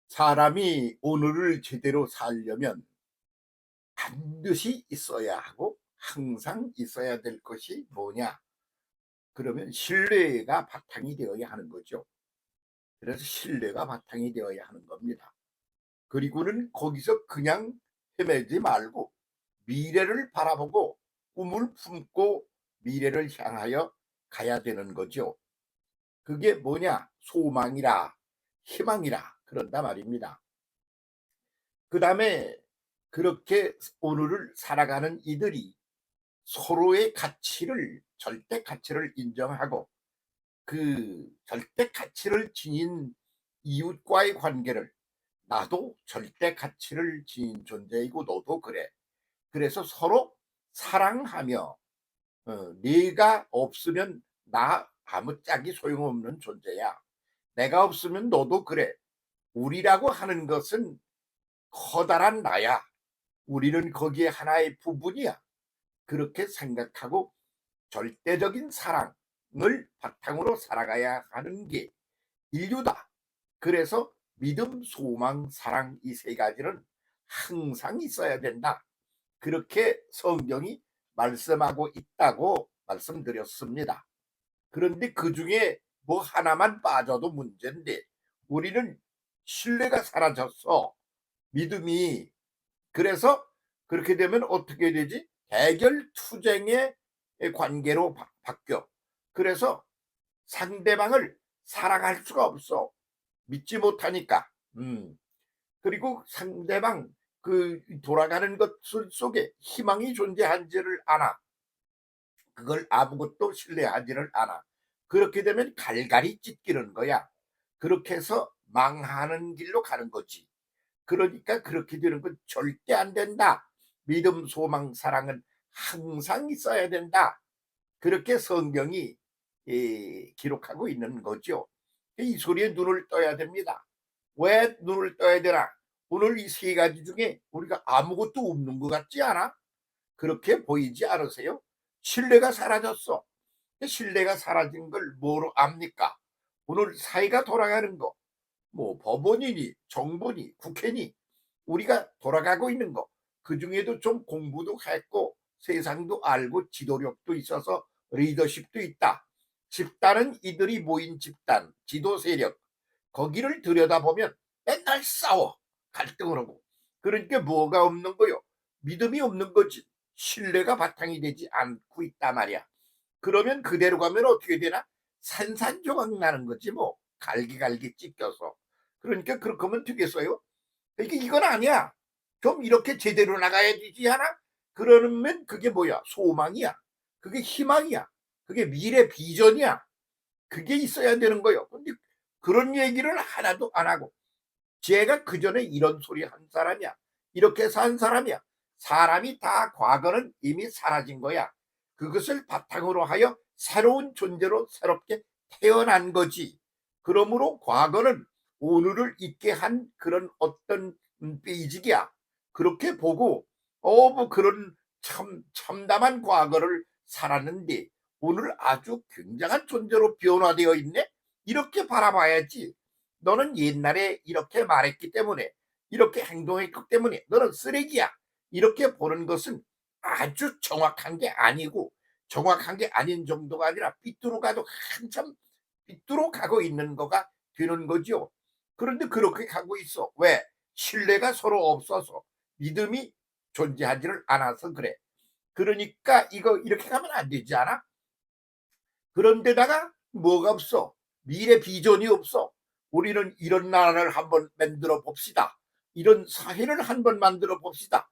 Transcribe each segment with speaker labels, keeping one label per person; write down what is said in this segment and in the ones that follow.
Speaker 1: 사람이 오늘을 제대로 살려면 반드시 있어야 하고 항상 있어야 될 것이 뭐냐? 그러면 신뢰가 바탕이 되어야 하는 거죠. 그래서 신뢰가 바탕이 되어야 하는 겁니다. 그리고는 거기서 그냥 헤매지 말고 미래를 바라보고 꿈을 품고 미래를 향하여 가야 되는 거죠. 그게 뭐냐? 소망이라 희망이라 그런다 말입니다. 그다음에 그렇게 오늘을 살아가는 이들이 서로의 가치를 절대 가치를 인정하고 그 절대 가치를 지닌 이웃과의 관계를 나도 절대 가치를 지닌 존재이고 너도 그래. 그래서 서로 사랑하며 네가 없으면 나 아무짝이 소용없는 존재야. 내가 없으면 너도 그래. 우리라고 하는 것은 커다란 나야. 우리는 거기에 하나의 부분이야. 그렇게 생각하고 절대적인 사랑을 바탕으로 살아가야 하는 게 인류다. 그래서 믿음, 소망, 사랑 이 세 가지는 항상 있어야 된다. 그렇게 성경이 말씀하고 있다고 말씀드렸습니다. 그런데 그중에 뭐 하나만 빠져도 문제인데 우리는 신뢰가 사라졌어. 믿음이. 그래서 그렇게 되면 어떻게 되지? 대결투쟁의 관계로 바뀌어. 그래서 상대방을 사랑할 수가 없어. 믿지 못하니까. 그리고 상대방 그 돌아가는 것들 속에 희망이 존재한지를 아나. 그걸 아무것도 신뢰하지를 않아. 그렇게 되면 갈갈이 찢기는 거야. 그렇게 해서 망하는 길로 가는 거지. 그러니까 그렇게 되는 건 절대 안 된다. 믿음, 소망, 사랑은 항상 있어야 된다. 그렇게 성경이 기록하고 있는 거죠. 이 소리에 눈을 떠야 됩니다. 왜 눈을 떠야 되나? 오늘 이 세 가지 중에 우리가 아무것도 없는 것 같지 않아? 그렇게 보이지 않으세요? 신뢰가 사라졌어. 신뢰가 사라진 걸 뭐로 압니까? 오늘 사회가 돌아가는 거, 뭐 법원이니 정부니 국회니 우리가 돌아가고 있는 거, 그중에도 좀 공부도 했고 세상도 알고 지도력도 있어서 리더십도 있다. 집단은 이들이 모인 집단, 지도 세력, 거기를 들여다보면 맨날 싸워. 갈등을 하고. 그러니까 뭐가 없는 거요? 믿음이 없는 거지. 신뢰가 바탕이 되지 않고 있단 말이야. 그러면 그대로 가면 어떻게 되나? 산산조각 나는 거지 뭐. 갈기갈기 찢겨서. 그러니까 그렇게 하면 되겠어요? 그러니까 이건 아니야. 좀 이렇게 제대로 나가야 되지 않아? 그러면 그게 뭐야? 소망이야. 그게 희망이야. 그게 미래 비전이야. 그게 있어야 되는 거예요. 근데 그런 얘기를 하나도 안 하고 제가 그전에 이런 소리 한 사람이야. 이렇게 산 사람이야. 사람이 다 과거는 이미 사라진 거야. 그것을 바탕으로 하여 새로운 존재로 새롭게 태어난 거지. 그러므로 과거는 오늘을 있게 한 그런 어떤 페이지야. 그렇게 보고 뭐 그런 참담한 과거를 살았는데 오늘 아주 굉장한 존재로 변화되어 있네. 이렇게 바라봐야지. 너는 옛날에 이렇게 말했기 때문에 이렇게 행동했기 때문에 너는 쓰레기야. 이렇게 보는 것은 아주 정확한 게 아니고 정확한 게 아닌 정도가 아니라 삐뚤어 가도 한참 삐뚤어 가고 있는 거가 되는 거죠. 그런데 그렇게 가고 있어. 왜? 신뢰가 서로 없어서 믿음이 존재하지를 않아서 그래. 그러니까 이거 이렇게 가면 안 되지 않아? 그런데다가 뭐가 없어? 미래 비전이 없어. 우리는 이런 나라를 한번 만들어 봅시다. 이런 사회를 한번 만들어 봅시다.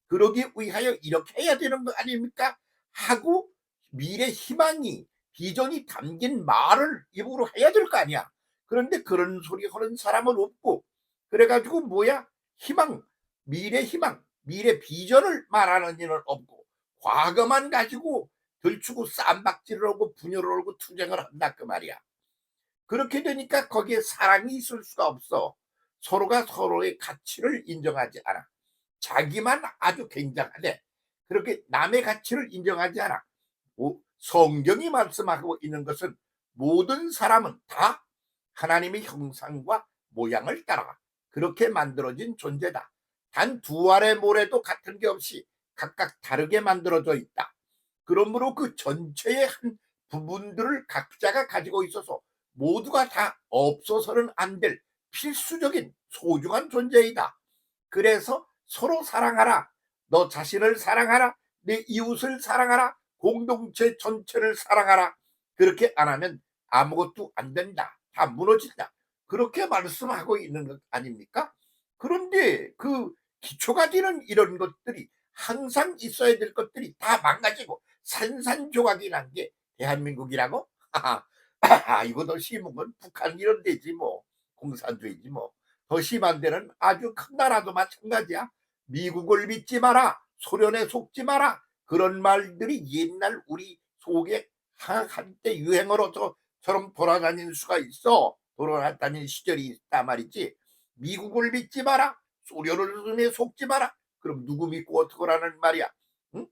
Speaker 1: 그러기 위하여 이렇게 해야 되는 거 아닙니까? 하고 미래 희망이 비전이 담긴 말을 입으로 해야 될 거 아니야. 그런데 그런 소리 하는 사람은 없고 그래가지고 뭐야? 희망, 미래 희망, 미래 비전을 말하는 이는 없고 과거만 가지고 들추고 쌈박질을 하고 분열을 하고 투쟁을 한다 그 말이야. 그렇게 되니까 거기에 사랑이 있을 수가 없어. 서로가 서로의 가치를 인정하지 않아. 자기만 아주 굉장하대. 그렇게 남의 가치를 인정하지 않아. 성경이 말씀하고 있는 것은 모든 사람은 다 하나님의 형상과 모양을 따라 그렇게 만들어진 존재다. 단 두 알의 모래도 같은 게 없이 각각 다르게 만들어져 있다. 그러므로 그 전체의 한 부분들을 각자가 가지고 있어서 모두가 다 없어서는 안 될 필수적인 소중한 존재이다. 그래서 서로 사랑하라. 너 자신을 사랑하라. 내 이웃을 사랑하라. 공동체 전체를 사랑하라. 그렇게 안 하면 아무것도 안 된다. 다 무너진다. 그렇게 말씀하고 있는 것 아닙니까? 그런데 그 기초가 되는 이런 것들이 항상 있어야 될 것들이 다 망가지고 산산조각이 난 게 대한민국이라고? 이거 더 심한 건 북한 이런 데지 뭐. 공산주의지 뭐. 더 심한 데는 아주 큰 나라도 마찬가지야. 미국을 믿지 마라. 소련에 속지 마라. 그런 말들이 옛날 우리 속에 한때 유행어로처럼 돌아다닐 수가 있어. 돌아다니는 시절이 있단 말이지. 미국을 믿지 마라. 소련을 속지 마라. 그럼 누구 믿고 어떡하라는 말이야. 응?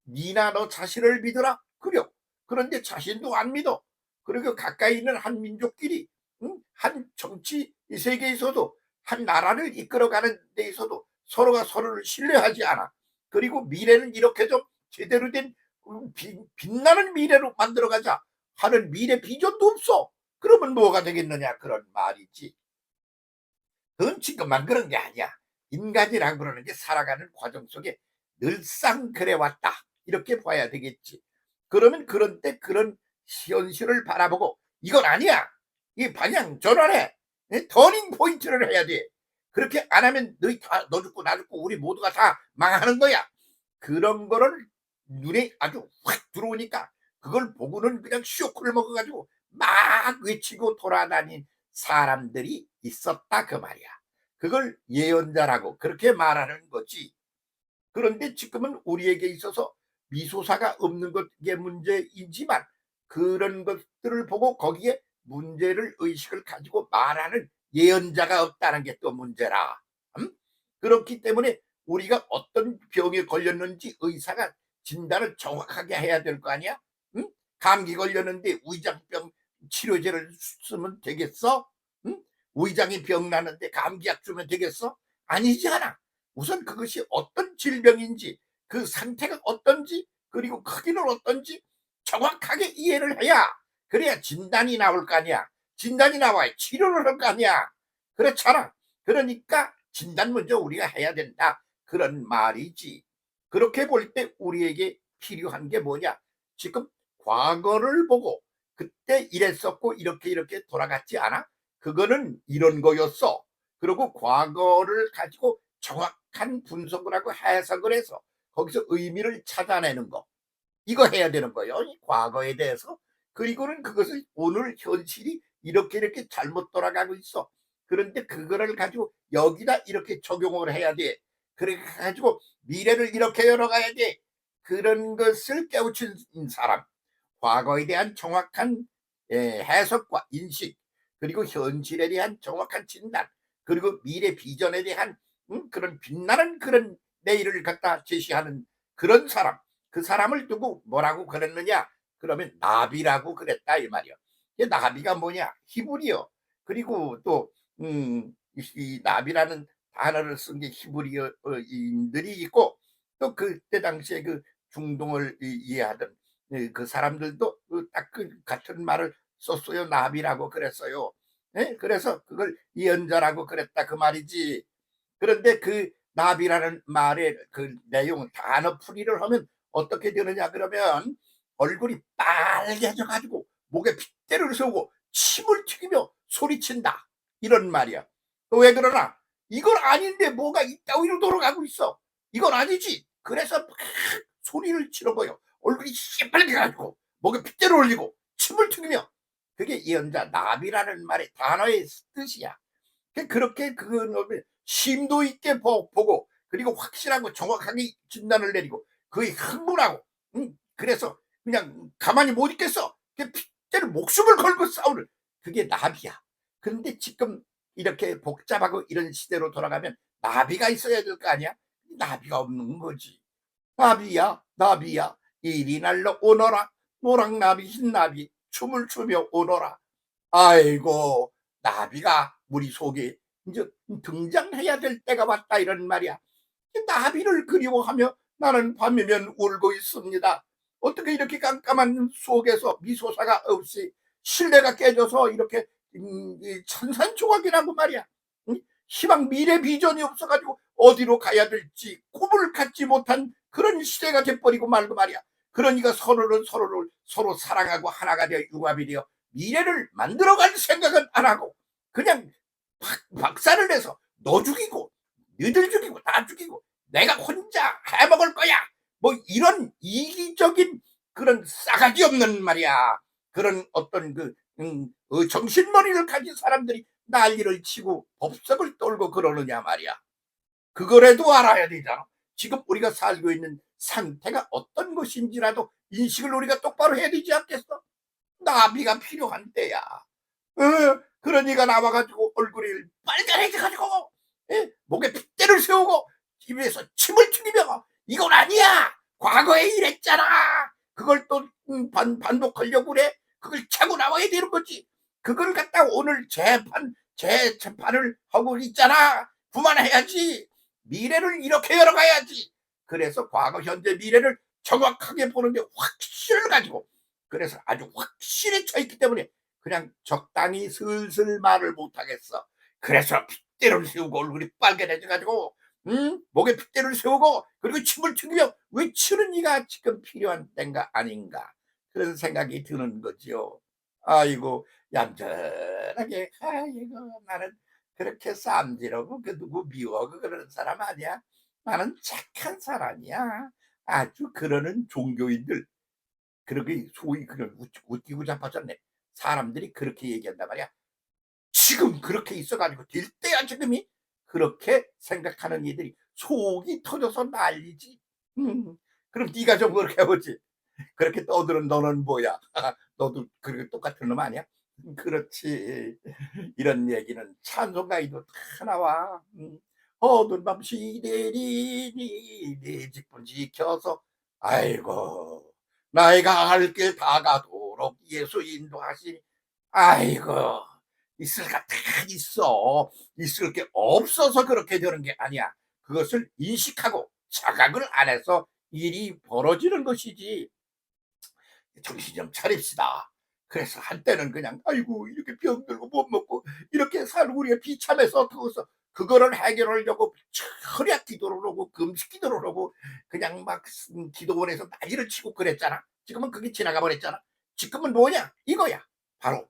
Speaker 1: 니나 너 자신을 믿어라. 그래. 그런데 자신도 안 믿어. 그리고 가까이 있는 한 민족끼리, 응? 한 정치 이 세계에서도 한 나라를 이끌어가는 데 있어도 서로가 서로를 신뢰하지 않아. 그리고 미래는 이렇게 좀 제대로 된 빛나는 미래로 만들어가자 하는 미래 비전도 없어. 그러면 뭐가 되겠느냐 그런 말이지. 그건 지금만 그런 게 아니야. 인간이란 그러는 게 살아가는 과정 속에 늘상 그래왔다. 이렇게 봐야 되겠지. 그러면 그런 때 그런 현실을 바라보고 이건 아니야. 이 방향 전환해. 터닝 포인트를 해야 돼. 그렇게 안 하면 너희 다 너 죽고 나 죽고 우리 모두가 다 망하는 거야. 그런 거를 눈에 아주 확 들어오니까 그걸 보고는 그냥 쇼크를 먹어가지고 막 외치고 돌아다닌 사람들이 있었다 그 말이야. 그걸 예언자라고 그렇게 말하는 거지. 그런데 지금은 우리에게 있어서 미소사가 없는 게 문제이지만 그런 것들을 보고 거기에 문제를 의식을 가지고 말하는 예언자가 없다는 게 또 문제라. 음? 그렇기 때문에 우리가 어떤 병에 걸렸는지 의사가 진단을 정확하게 해야 될 거 아니야? 응? 감기 걸렸는데 위장병 치료제를 쓰면 되겠어? 응? 위장이 병 나는데 감기약 주면 되겠어? 아니지 않아. 우선 그것이 어떤 질병인지 그 상태가 어떤지 그리고 크기는 어떤지 정확하게 이해를 해야 그래야 진단이 나올 거 아니야. 진단이 나와야 치료를 할 거 아니야. 그렇잖아. 그러니까 진단 먼저 우리가 해야 된다. 그런 말이지. 그렇게 볼 때 우리에게 필요한 게 뭐냐. 지금 과거를 보고 그때 이랬었고 이렇게 돌아갔지 않아? 그거는 이런 거였어. 그리고 과거를 가지고 정확한 분석을 하고 해석을 해서 거기서 의미를 찾아내는 거. 이거 해야 되는 거예요. 이 과거에 대해서. 그리고는 그것을 오늘 현실이 이렇게 잘못 돌아가고 있어. 그런데 그거를 가지고 여기다 이렇게 적용을 해야 돼. 그래 가지고 미래를 이렇게 열어가야 돼. 그런 것을 깨우친 사람. 과거에 대한 정확한 해석과 인식, 그리고 현실에 대한 정확한 진단, 그리고 미래 비전에 대한 그런 빛나는 그런 내일을 갖다 제시하는 그런 사람. 그 사람을 두고 뭐라고 그랬느냐? 그러면 나비라고 그랬다 이 말이야. 이 나비가 뭐냐? 히브리어. 그리고 또 이 나비라는 단어를 쓴 게 히브리어인들이 있고 또 그때 당시에 그 중동을 이해하던 그 사람들도 딱 그 같은 말을 썼어요. 나비라고 그랬어요. 예? 그래서 그걸 예언자라고 그랬다 그 말이지. 그런데 그 나비라는 말의 그 내용 단어 풀이를 하면 어떻게 되느냐 그러면 얼굴이 빨개져 가지고 목에 핏대를 세우고 침을 튀기며 소리친다 이런 말이야. 왜 그러나 이건 아닌데 뭐가 이따위로 돌아가고 있어. 이건 아니지. 그래서 막 소리를 치러 보여. 얼굴이 시뻘게 가지고 목에 핏대를 올리고 침을 튀기며 그게 예언자 나비라는 말의 단어의 뜻이야. 그렇게 그놈을 심도 있게 보고 그리고 확실하고 정확하게 진단을 내리고 그의 흥분하고 그래서 그냥 가만히 못 있겠어. 핏대를 목숨을 걸고 싸우는 그게 나비야. 그런데 지금 이렇게 복잡하고 이런 시대로 돌아가면 나비가 있어야 될 거 아니야. 나비가 없는 거지. 나비야 나비야 이리 날러 오너라 노랑나비 흰나비 춤을 추며 오너라. 아이고 나비가 우리 속에 이제 등장해야 될 때가 왔다 이런 말이야. 나비를 그리워하며 나는 밤이면 울고 있습니다. 어떻게 이렇게 깜깜한 속에서 미소사가 없이 신뢰가 깨져서 이렇게 이 천산조각이라고 말이야. 응? 희망 미래 비전이 없어가지고 어디로 가야 될지 꿈을 갖지 못한 그런 시대가 돼버리고 말고 말이야. 그러니까 서로를 서로 사랑하고 하나가 되어 융합이 되어 미래를 만들어갈 생각은 안 하고 그냥 박살을 내서 너 죽이고 너희들 죽이고 나 죽이고 내가 혼자 해먹을 거야. 뭐 이런 이기적인 그런 싸가지 없는 말이야. 그런 어떤 정신머리를 가진 사람들이 난리를 치고 법석을 떨고 그러느냐 말이야. 그거라도 알아야 되잖아. 지금 우리가 살고 있는 상태가 어떤 것인지라도 인식을 우리가 똑바로 해야 되지 않겠어? 나비가 필요한 때야. 그러니까 나와가지고 얼굴이 빨간해져가지고 목에 핏대를 세우고 입에서 침을 튀기며 이건 아니야. 과거에 이랬잖아. 그걸 또 반복하려고 그래. 그걸 차고 나와야 되는 거지. 그걸 갖다 오늘 재판을 하고 있잖아. 그만해야지. 미래를 이렇게 열어가야지. 그래서 과거, 현재, 미래를 정확하게 보는데 확신을 가지고 그래서 아주 확실히 쳐있기 때문에 그냥 적당히 슬슬 말을 못하겠어. 그래서 핏대를 세우고 얼굴이 빨개져가지고 목에 핏대를 세우고 그리고 침을 튀기며 외치는 이가 지금 필요한 때인가 아닌가 그런 생각이 드는 거지요. 아이고 얌전하게 아이고 나는 그렇게 쌈지르고 그 누구 미워 그 그러는 사람 아니야. 나는 착한 사람이야. 아주 그러는 종교인들 그렇게 소위 그런 웃기고 자빠졌네. 사람들이 그렇게 얘기한단 말이야. 지금 그렇게 있어가지고 될 때야 지금이 그렇게 생각하는 이들이 속이 터져서 난리지. 그럼 네가 좀 그렇게 해보지. 그렇게 떠드는 너는 뭐야? 너도 그렇게 똑같은 놈 아니야? 그렇지. 이런 얘기는 찬송가에도 다 나와. 어두운 밤 시대리니 네 직분 지켜서 아이고 나이가 갈 길 다 가도록 예수 인도하시니 아이고 있을까 다 있어. 있을 게 없어서 그렇게 되는 게 아니야. 그것을 인식하고 자각을 안 해서 일이 벌어지는 것이지. 정신 좀 차립시다. 그래서 한때는 그냥 아이고 이렇게 병들고 못 먹고 이렇게 살고 우리가 비참해서 그거를 해결하려고 철야 기도를 하고 금식 기도를 하고 그냥 막 기도원에서 난리를 치고 그랬잖아. 지금은 그게 지나가 버렸잖아. 지금은 뭐냐 이거야. 바로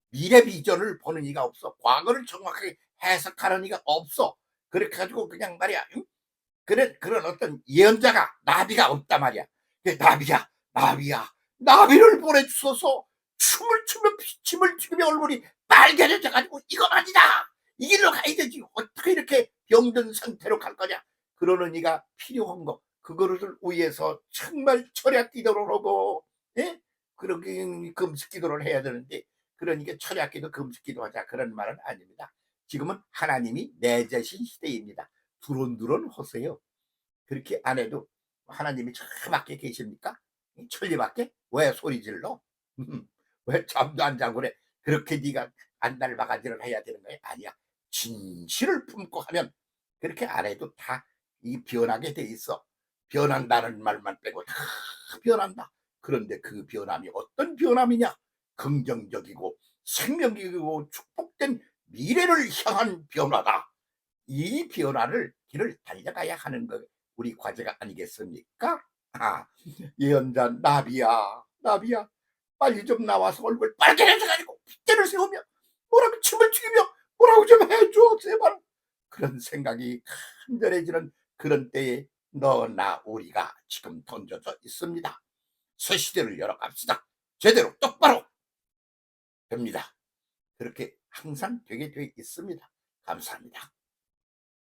Speaker 1: 미래 비전을 보는 이가 없어. 과거를 정확하게 해석하는 이가 없어. 그렇게 가지고 그냥 말이야. 그런 어떤 예언자가 나비가 없단 말이야. 나비야 나비야 나비를 보내주소서. 춤을 추며 피침을 튀기며 얼굴이 빨개져 가지고 이건 아니다. 이 길로 가야 되지. 어떻게 이렇게 병든 상태로 갈 거냐. 그러는 이가 필요한 거 그거를 위해서 정말 철야 기도를 하고 예? 그렇게 금식 기도를 해야 되는데 그러니까 철야 기도 금식 기도하자 그런 말은 아닙니다. 지금은 하나님이 내재신 시대입니다. 두런두런 하세요. 그렇게 안 해도 하나님이 저밖에 계십니까? 천리밖에? 왜 소리 질러? 왜 잠도 안 자고 그래? 그렇게 네가 안달바가지를 해야 되는 거야? 아니야. 진실을 품고 하면 그렇게 안 해도 다 이 변하게 돼 있어. 변한다는 말만 빼고 다 변한다. 그런데 그 변함이 어떤 변함이냐? 긍정적이고 생명적이고 축복된 미래를 향한 변화다. 이 변화를 길을 달려가야 하는 거 우리 과제가 아니겠습니까? 아, 예언자 나비야, 나비야, 빨리 좀 나와서 얼굴 빨개져가지고 핏대를 세우며 뭐라고 침을 튀기며 뭐라고 좀 해줘, 제발. 그런 생각이 간절해지는 그런 때에 너나 우리가 지금 던져져 있습니다. 새 시대를 열어갑시다. 제대로 똑바로 됩니다. 그렇게 항상 되게 돼 있습니다. 감사합니다.